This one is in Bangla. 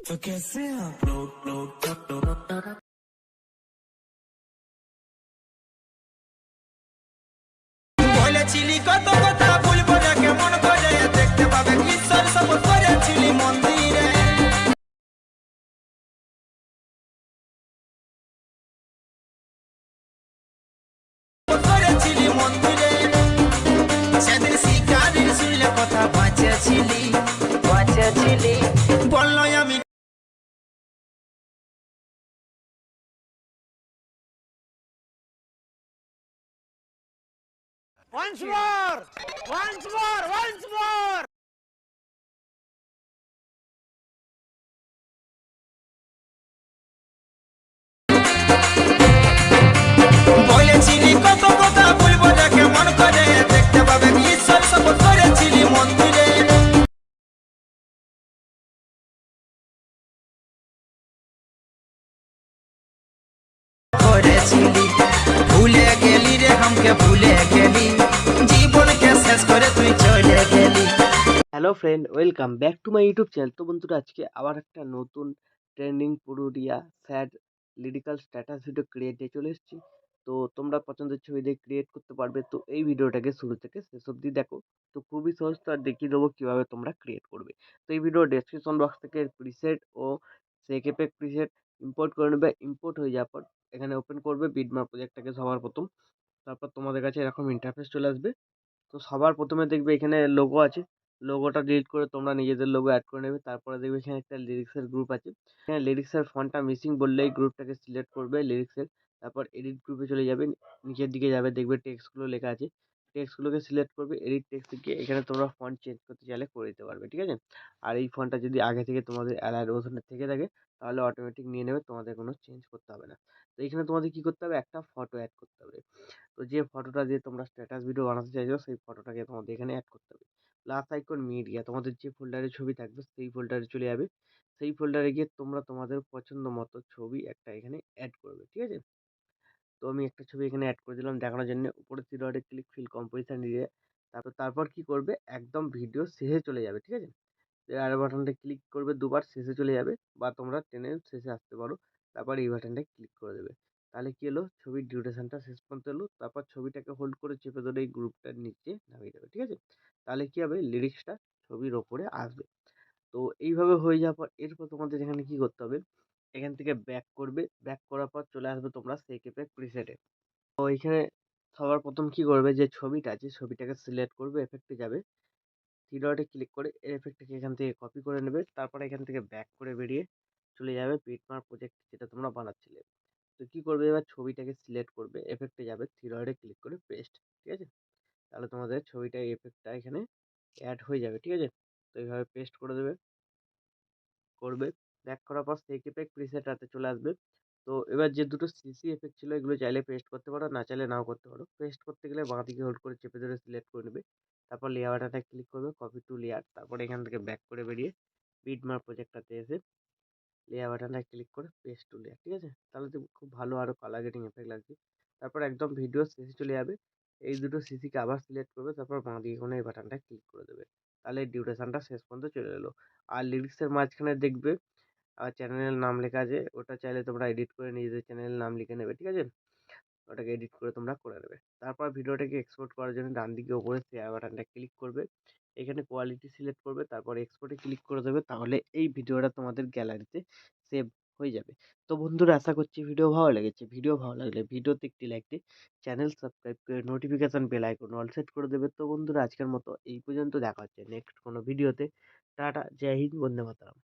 तो कैसे आप लोग বলেছিলি কত কথা ভুলবো না কেমন করে দেখতে পাবে ঈশ্বর শপথ করেছিলি মন্দিরে করেছিলি মন্দিরে সেদিন শিকারির শুনলে কথা বাঁচেছিলি বললো আমি Once more! Once more! Once more! বলেছিলি কত কথা ভুলবো না কেমন করে দেখতে পাবে ঈশ্বর শপথ করেছিলি মন্দিরে করেছিলি ভুলে গেলি রে আমাকে ভুলে গেলি জীবনকে শেষ করে তুই চলে গেলি। Hello friend, welcome back to my YouTube channel. তো বন্ধুরা, আজকে আবার একটা নতুন trending Purulia sad lyrical status video create দিয়ে চলে এসেছি। তো তোমরা পছন্দের ছবি দিয়ে ক্রিয়েট করতে পারবে। তো এই ভিডিওটাকে শুরু থেকে শেষ অবধি দেখো। তো খুবই সহজ, তো আর দেখিয়ে দেবো কীভাবে তোমরা ক্রিয়েট করবে। তো এই ভিডিও ডেসক্রিপশন বক্স থেকে প্রিসেট ও সেকেপে প্রিসেট ইম্পোর্ট করে নেবে। ইম্পোর্ট হয়ে যাওয়ার পর এখানে ওপেন করবে বিটমার্ক প্রজেক্টটাকে সবার প্রথম। তারপর তোমাদের কাছে এরকম ইন্টারফেস চলে আসবে। তো সবার প্রথমে দেখবে এখানে লোগো আছে, লোগোটা ডিলিট করে তোমরা নিজেদের লোগো অ্যাড করে নেবে। তারপরে দেখবে এখানে একটা লিরিক্সের গ্রুপ আছে, এখানে লিরিক্সের ফন্টটা মিসিং বললে এই গ্রুপটাকে সিলেক্ট করবে লিরিক্সের। তারপর এডিট গ্রুপে চলে যাবে, নিচের দিকে যাবে, দেখবে টেক্সটগুলো লেখা আছে, টেক্সটগুলোকে সিলেক্ট করবে। এডিট টেক্সট গিয়ে এখানে তোমরা ফন্ট চেঞ্জ করতে চাইলে করে দিতে পারবে, ঠিক আছে। আর এই ফন্টটা যদি আগে থেকে তোমাদের অ্যালাইড ওশনে থেকে থাকে তাহলে অটোমেটিক নিয়ে নেবে, তোমাদের কোনো চেঞ্জ করতে হবে না। তো এখানে তোমাদের কী করতে হবে, একটা ফটো অ্যাড করতে হবে। তো যে ফটোটা দিয়ে তোমরা স্ট্যাটাস ভিডিও বানাতে চাইছো সেই ফটোটাকে তোমাদের এখানে অ্যাড করতে হবে। প্লাস আইকন মিডিয়া, তোমাদের যে ফোল্ডারে ছবি থাকবে সেই ফোল্ডারে চলে যাবে। সেই ফোল্ডারে গিয়ে তোমরা তোমাদের পছন্দ মতো ছবি একটা এখানে অ্যাড করবে, ঠিক আছে। তো আমি একটা ছবি এখানে অ্যাড করে দিলাম দেখানোর জন্য। উপরে থ্রি ডটে ক্লিক, ফিল কম্পোজিশন দিয়ে তারপর কি করবে, একদম ভিডিও শেষে চলে যাবে, ঠিক আছে। আর বাটনটা ক্লিক করবে দুবার, শেষে চলে যাবে, বা তোমরা টেনে শেষে আসতে পারো। তারপর এই বাটনটা ক্লিক করে দেবে। তাহলে কি হলো, ছবির ডিউরেশনটা শেষ পর্যন্ত এলো। তারপর ছবিটাকে হোল্ড করে চেপে ধরে এই গ্রুপটার নিচে নামিয়ে দেবে, ঠিক আছে। তাহলে কি হবে, লিরিক্সটা ছবির ওপরে আসবে। তো এইভাবে হয়ে যাওয়ার পর এরপর তোমাদের এখানে কি করতে হবে, এখান থেকে ব্যাক করবে। ব্যাক করার পর চলে আসবে তোমরা সেকেপে প্রিসেটে। তো এখানে সবার প্রথম কি করবে, যে ছবিটা আছে ছবিটাকে সিলেক্ট করবে, এফেক্টে যাবে, থ্রি ডটে ক্লিক করে এর এফেক্টটাকে এখান থেকে কপি করে নেবে। তারপরে এখান থেকে ব্যাক করে বেরিয়ে চলে যাবে বিটমার্ক প্রজেক্ট যেটা তোমরা বানাচ্ছিলে। তো কি করবে, এবার ছবিটাকে সিলেক্ট করবে, এফেক্টে যাবে, থ্রি ডটে ক্লিক করে পেস্ট, ঠিক আছে। তাহলে তোমাদের ছবিটা এফেক্টটা এখানে অ্যাড হয়ে যাবে, ঠিক আছে। তো এইভাবে পেস্ট করে দেবে, করবে। ব্যাক করার পর সেই এফেক্ট প্রিসেটটাতে চলে আসবে। তো এবার যে দুটো সিসি এফেক্ট ছিল এগুলো চাইলে পেস্ট করতে পারো, না চাইলে নাও করতে পারো। পেস্ট করতে গেলে বাঁ দিকে হোল্ড করে চেপে ধরে সিলেক্ট করে নেবে। তারপর লেয়ার বাটনটা ক্লিক করবে, কপি টু লেয়ার। তারপর এখান থেকে ব্যাক করে বেরিয়ে বিটমার্ক প্রজেক্টটাতে এসে লেয়ার বাটনটা ক্লিক করে পেস্ট টু লেয়ার, ঠিক আছে। তাহলে তো খুব ভালো আরও কালার গ্রেডিং এফেক্ট লাগছে। তারপর একদম ভিডিও শেষে চলে যাবে, এই দুটো সিসিকে আবার সিলেক্ট করবে, তারপর বাঁ দিকে কোনো এই বাটনটা ক্লিক করে দেবে। তাহলে ডিউরেশনটা শেষ পর্যন্ত চলে এলো। আর লিরিক্সের মাঝখানে দেখবে চ্যানেলের নাম লেখা আছে, ওটা চাইলে তোমরা এডিট করে নিজেদের চ্যানেলের নাম লিখে নেবে, ঠিক আছে। ওটাকে এডিট করে তোমরা করে নেবে। তারপর ভিডিওটাকে এক্সপোর্ট করার জন্য ডান দিকে উপরে শেয়ার বাটনটা ক্লিক করবে, এখানে কোয়ালিটি সিলেক্ট করবে, তারপর এক্সপোর্টে ক্লিক করে দেবে। তাহলে এই ভিডিওটা তোমাদের গ্যালারিতে সেভ হয়ে যাবে। তো বন্ধুরা, আশা করছি ভিডিও ভালো লেগেছে। ভিডিও ভালো লাগলে ভিডিওতে একটি লাইক দিয়ে চ্যানেল সাবস্ক্রাইব করে notification bell icon all set করে দেবে। তো বন্ধুরা, আজকের মতো এই পর্যন্ত, দেখা হচ্ছে নেক্সট কোনো ভিডিওতে। টাটা, জয় হিন্দ, বন্দে মাতরম।